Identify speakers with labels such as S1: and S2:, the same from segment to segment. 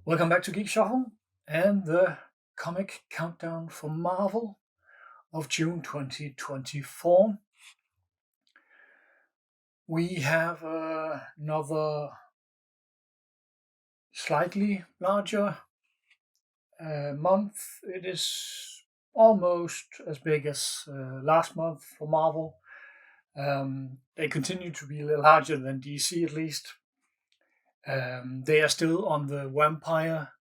S1: Welcome back to Geek Shuffle and the comic countdown for Marvel of June 2024. We have another slightly larger month. It is almost as big as last month for Marvel. They continue to be a little larger than DC at least. They are still on the vampire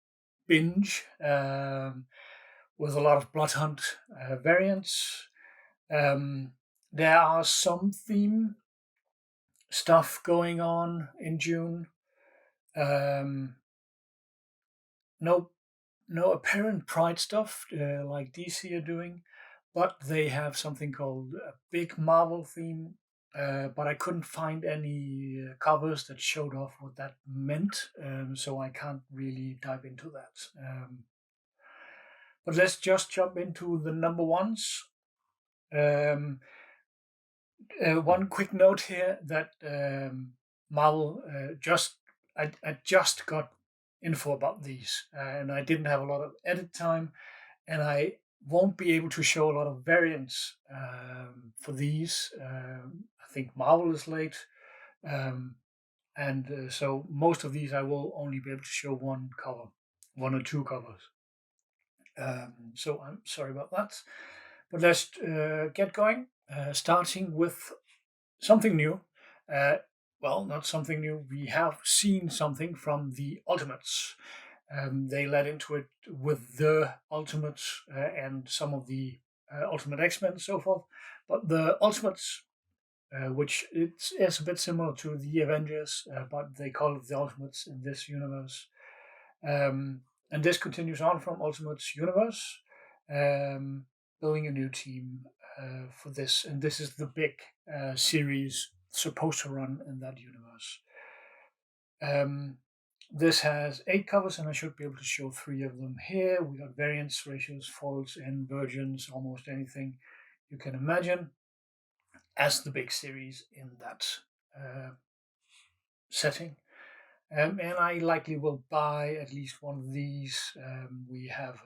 S1: binge with a lot of Blood Hunt variants. There are some theme stuff going on in June. No, no apparent Pride stuff like DC are doing, but they have something called a big Marvel theme. But I couldn't find any covers that showed off what that meant, so I can't really dive into that. But let's just jump into the number ones. One quick note here that Marvel I just got info about these, and I didn't have a lot of edit time, and I won't be able to show a lot of variants for these. I think Marvel is late, and so most of these I will only be able to show one cover, one or two covers. So I'm sorry about that, but let's get going. Starting with something new. Well, not something new. We have seen something from the Ultimates. They led into it with the Ultimates and some of the Ultimate X-Men and so forth. But the Ultimates, which is a bit similar to the Avengers, but they call it the Ultimates in this universe. And this continues on from Ultimates universe, building a new team for this. And this is the big series supposed to run in that universe. This has 8 covers, and I should be able to show 3 of them here. We got variants, ratios, foils, and versions, almost anything you can imagine as the big series in that setting. And I likely will buy at least one of these. We have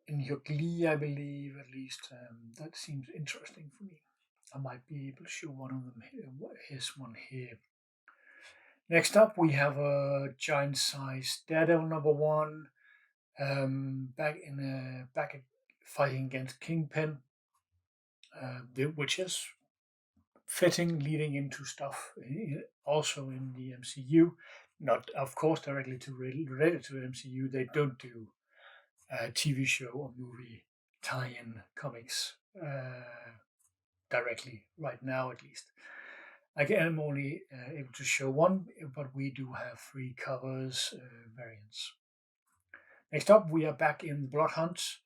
S1: in Yogli, I believe, at least. That seems interesting for me. I might be able to show one of them here, his one here. Next up, we have a giant size Daredevil number 1, back at fighting against Kingpin, which is fitting, leading into stuff also in the MCU. Not, of course, directly related to the MCU. They don't do TV show or movie tie-in comics directly right now, at least. Again, I'm only able to show one, but we do have 3 covers variants. Next up, we are back in Blood Hunt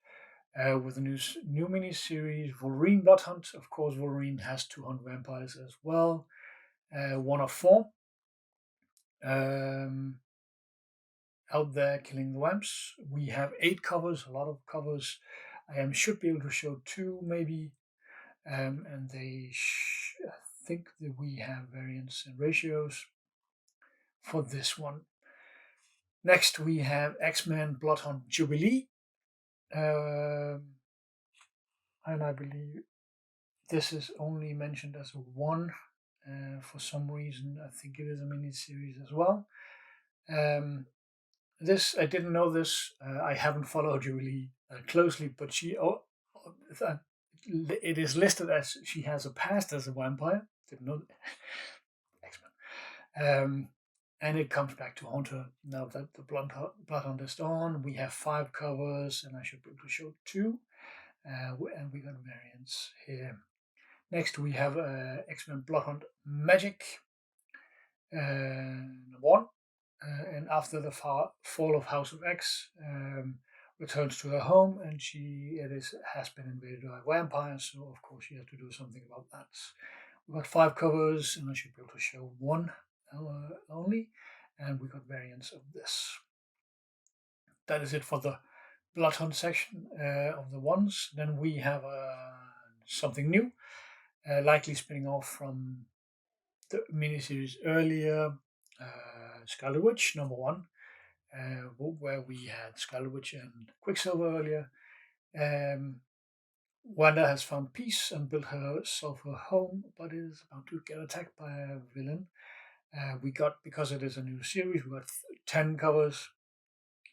S1: with a new mini-series, Wolverine Blood Hunt. Of course, Wolverine has 200 vampires as well. 1 of 4 out there killing the vamps. We have 8 covers, a lot of covers. I should be able to show 2 maybe, and they I think that we have variants and ratios for this one. Next, we have X-Men Blood Hunt Jubilee, and I believe this is only mentioned as 1 for some reason. I think it is a mini-series as well. This I didn't know this. I haven't followed Jubilee closely, but it is listed as she has a past as a vampire. Didn't know X-Men. And it comes back to haunt her now that the Blood Hunt is on. We have 5 covers, and I should be able to show 2. And we got variants here. Next, we have X-Men Blood Hunt Magic 1. And after the fall of House of X, returns to her home, and has been invaded by vampires. So of course she has to do something about that. We got 5 covers, and I should be able to show 1 only, and we got variants of this. That is it for the Blood Hunt section of the ones. Then we have something new, likely spinning off from the miniseries earlier. Scarlet Witch #1, where we had Scarlet Witch and Quicksilver earlier. Wanda has found peace and built herself a home, but is about to get attacked by a villain. We got, because it is a new series, we got 10 covers,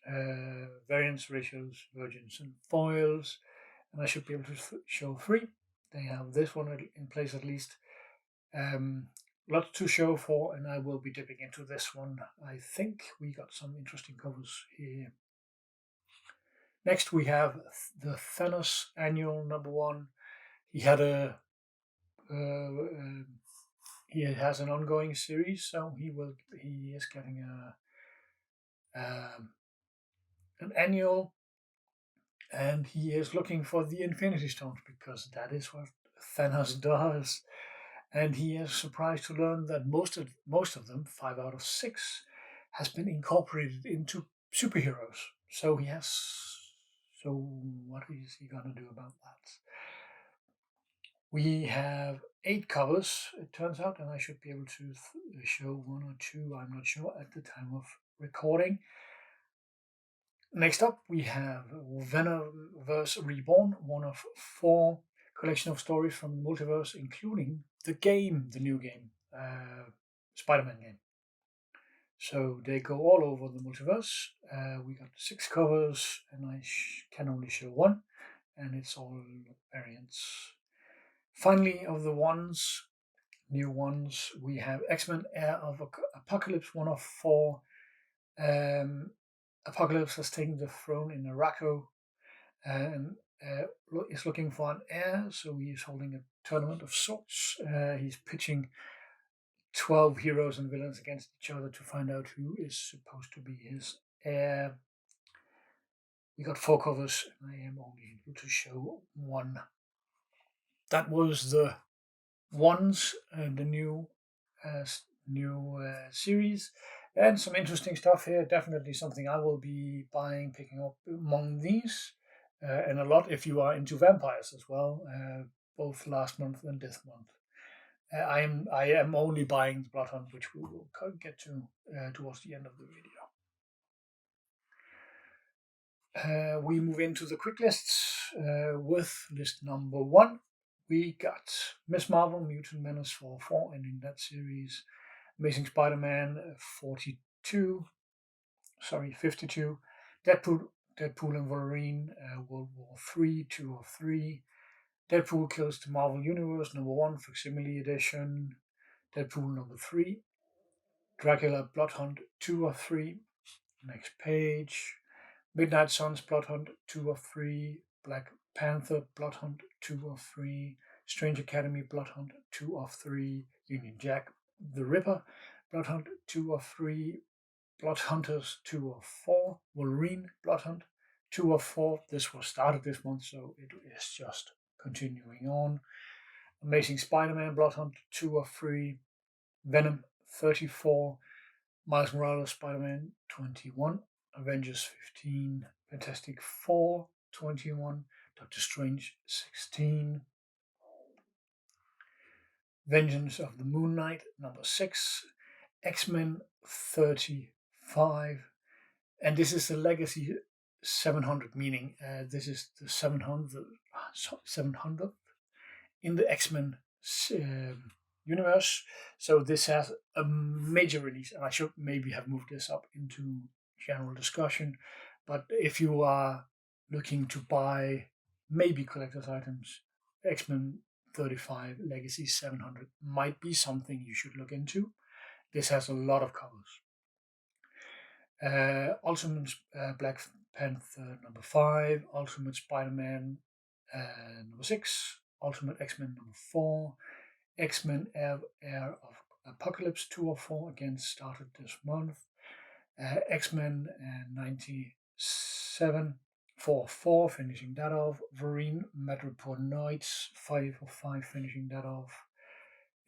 S1: variants, ratios, virgins, and foils, and I should be able to show 3. They have this one in place at least. Lots to show for, and I will be dipping into this one. I think we got some interesting covers here. Next, we have the Thanos Annual #1. He had he has an ongoing series, so he is getting an annual, and he is looking for the Infinity Stones because that is what Thanos does. And he is surprised to learn that most of them, 5 out of 6, has been incorporated into superheroes. So what is he gonna do about that? We have 8 covers, it turns out, and I should be able to show 1 or 2. I'm not sure at the time of recording. Next up, we have Venomverse Reborn, one of 4 collection of stories from the multiverse, including the new game, Spider-Man game. So they go all over the multiverse. We got 6 covers, and I can only show 1, and it's all variants. Finally, of the new ones, we have X-Men Heir of Apocalypse, one of 4. Apocalypse has taken the throne in Araco and is looking for an heir, so he is holding a tournament of sorts. He's pitching 12 heroes and villains against each other to find out who is supposed to be his heir. We got 4 covers, and I am only able to show 1. That was the ones, the new series, and some interesting stuff here. Definitely something I will be picking up among these, and a lot if you are into vampires as well, both last month and this month. I am only buying the Blood Hunt, which we will get to towards the end of the video. We move into the quick lists with list number 1. We got Miss Marvel, Mutant Menace 4, ending that series. Amazing Spider-Man 52. Deadpool and Wolverine, World War 3, 2 of 3. Deadpool Kills the Marvel Universe, #1, Facsimile Edition. Deadpool #3. Dracula Blood Hunt, 2 of 3. Next page. Midnight Suns Blood Hunt, 2 of 3. Black Panther Blood Hunt, 2 of 3. Strange Academy Blood Hunt, 2 of 3. Union Jack the Ripper Blood Hunt, 2 of 3. Blood Hunters 2 of 4. Wolverine Blood Hunt 2 of 4. This was started this month, so it is just continuing on. Amazing Spider-Man Blood Hunt 2 of 3. Venom 34. Miles Morales Spider-Man 21. Avengers 15. Fantastic Four 21. Doctor Strange 16. Vengeance of the Moon Knight #6. X-Men 35. And this is the Legacy 700, meaning this is the 700th in the X-Men universe. So this has a major release, and I should maybe have moved this up into general discussion. But if you are looking to buy maybe collector's items, X-Men 35 Legacy 700 might be something you should look into. This has a lot of covers. Ultimate Black Panther #5, Ultimate Spider-Man #6, Ultimate X-Men #4, X-Men Heir of Apocalypse 2 of 4, again started this month. X-Men 97 4 of 4, finishing that off. Wolverine Madripoor Knights 5 of 5, finishing that off.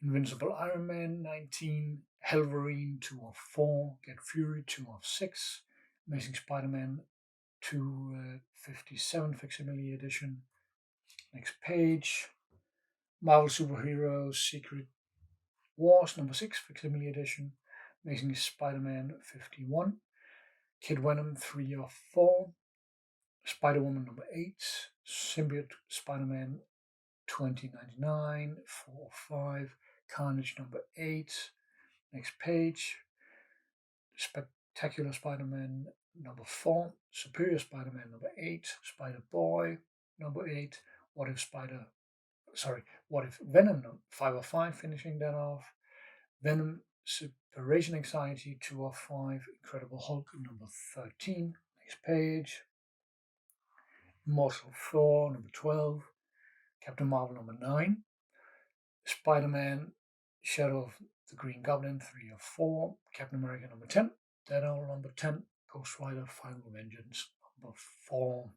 S1: Invincible Iron Man 19, Hellverine 2 of 4, Get Fury 2 of 6, Amazing Spider-Man 257 Facsimile Edition. Next page. Marvel Superheroes Secret Wars #6 Facsimile Edition. Amazing Spider-Man 51, Kid Venom 3 of 4, Spider-Woman number 8, Symbiote Spider-Man 2099, 4 of 5, Carnage number 8, next page, Spectacular Spider-Man number 4, Superior Spider-Man number 8, Spider-Boy number 8, What If Venom 5 of 5, finishing that off, Venom Separation Anxiety 2 of 5, Incredible Hulk number 13, next page, Immortal Thor number 12, Captain Marvel number 9, Spider-Man Shadow of the Green Goblin 3 of 4, Captain America number 10, Dead Owl number 10, Ghost Rider Final Vengeance number 4.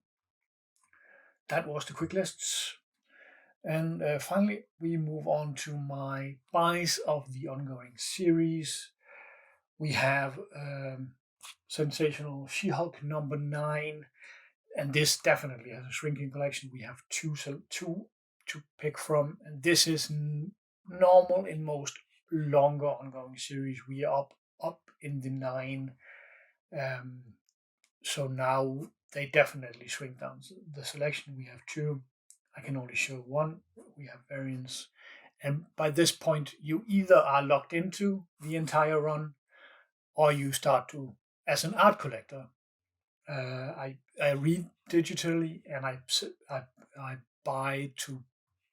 S1: That was the quick lists. And finally, we move on to my buys of the ongoing series. We have Sensational She-Hulk number 9, and this definitely has a shrinking collection. We have two to pick from, and this is normal in most longer ongoing series. We are up in the 9, so now they definitely shrink down the selection. We have 2. I can only show 1. We have variants, and by this point, you either are locked into the entire run, or you start to, as an art collector. I read digitally, and I buy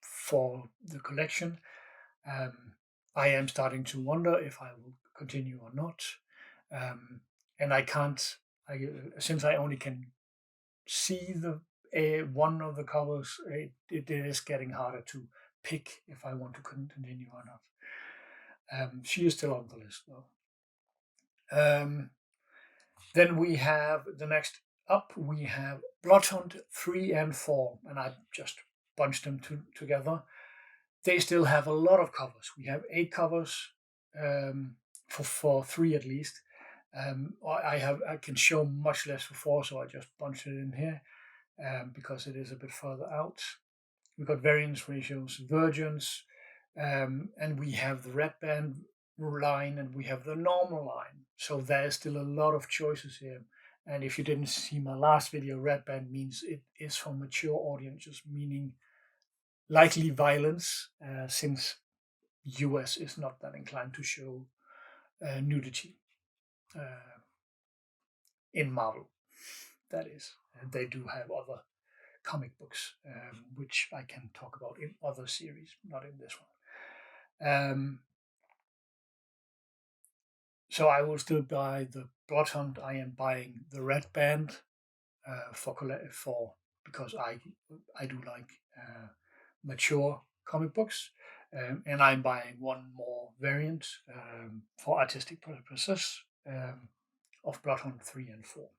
S1: for the collection. I am starting to wonder if I will continue or not, and I can't. Since I only can see the one of the covers, it is getting harder to pick if I want to continue or not. She is still on the list though. Then we have the next up. We have Bloodhunt 3 and 4, and I just bunched them together. They still have a lot of covers. We have 8 covers for 3 at least. I can show much less for 4, so I just bunched it in here because it is a bit further out. We've got variance ratios, virgins, and we have the red band line, and we have the normal line. So there's still a lot of choices here. And if you didn't see my last video, red band means it is for mature audiences, meaning likely violence, since US is not that inclined to show nudity in Marvel. That is, and they do have other comic books, which I can talk about in other series, not in this one. So I will still buy the Bloodhunt. I am buying the red band for because I do like mature comic books, and I'm buying one more variant for artistic purposes of Bloodhunt 3 and 4.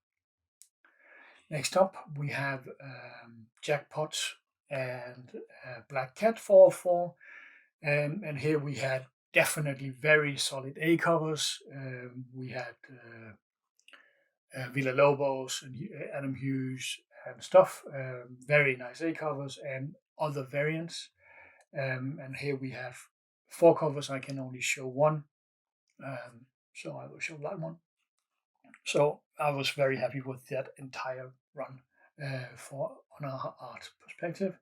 S1: Next up, we have Jackpot and Black Cat 404, and here we had definitely very solid A covers. We had Villa Lobos and Adam Hughes and stuff. Very nice A covers and other variants. And here we have 4 covers. I can only show 1, so I will show that one. So I was very happy with that entire run on our art perspective.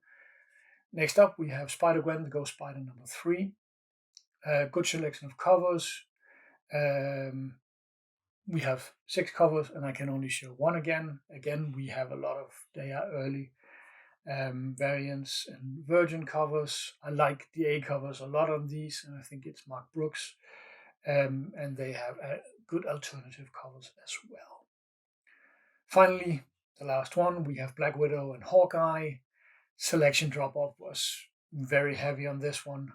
S1: Next up, we have Spider-Gwen, the Ghost Spider number 3. Good selection of covers. We have 6 covers, and I can only show 1 again. Again, we have a lot of, they are early variants and virgin covers. I like the A covers a lot on these, and I think it's Mark Brooks. And they have good alternative covers as well. Finally, the last one, we have Black Widow and Hawkeye. Selection drop-off was very heavy on this one.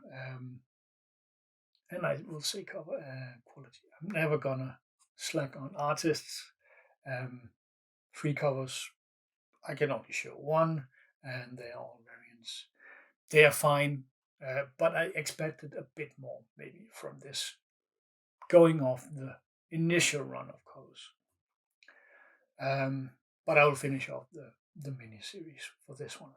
S1: And I will say cover quality. I'm never gonna slack on artists. 3 covers, I can only show 1, and they are all variants. They are fine, but I expected a bit more maybe from this, going off the initial run of covers. But I will finish off the mini series for this one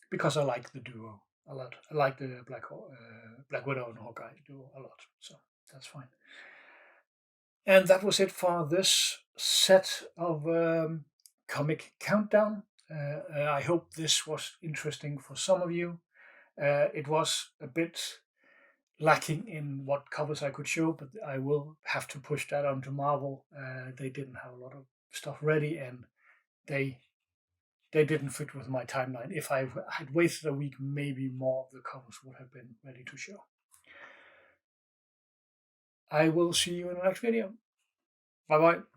S1: because I like the duo a lot. I like the Black Widow and Hawkeye duo a lot, so that's fine. And that was it for this set of comic countdown. I hope this was interesting for some of you. It was a bit lacking in what covers I could show, but I will have to push that onto Marvel. They didn't have a lot of stuff ready, and they they didn't fit with my timeline. If I had waited a week, maybe more of the covers would have been ready to show. I will see you in the next video. Bye bye.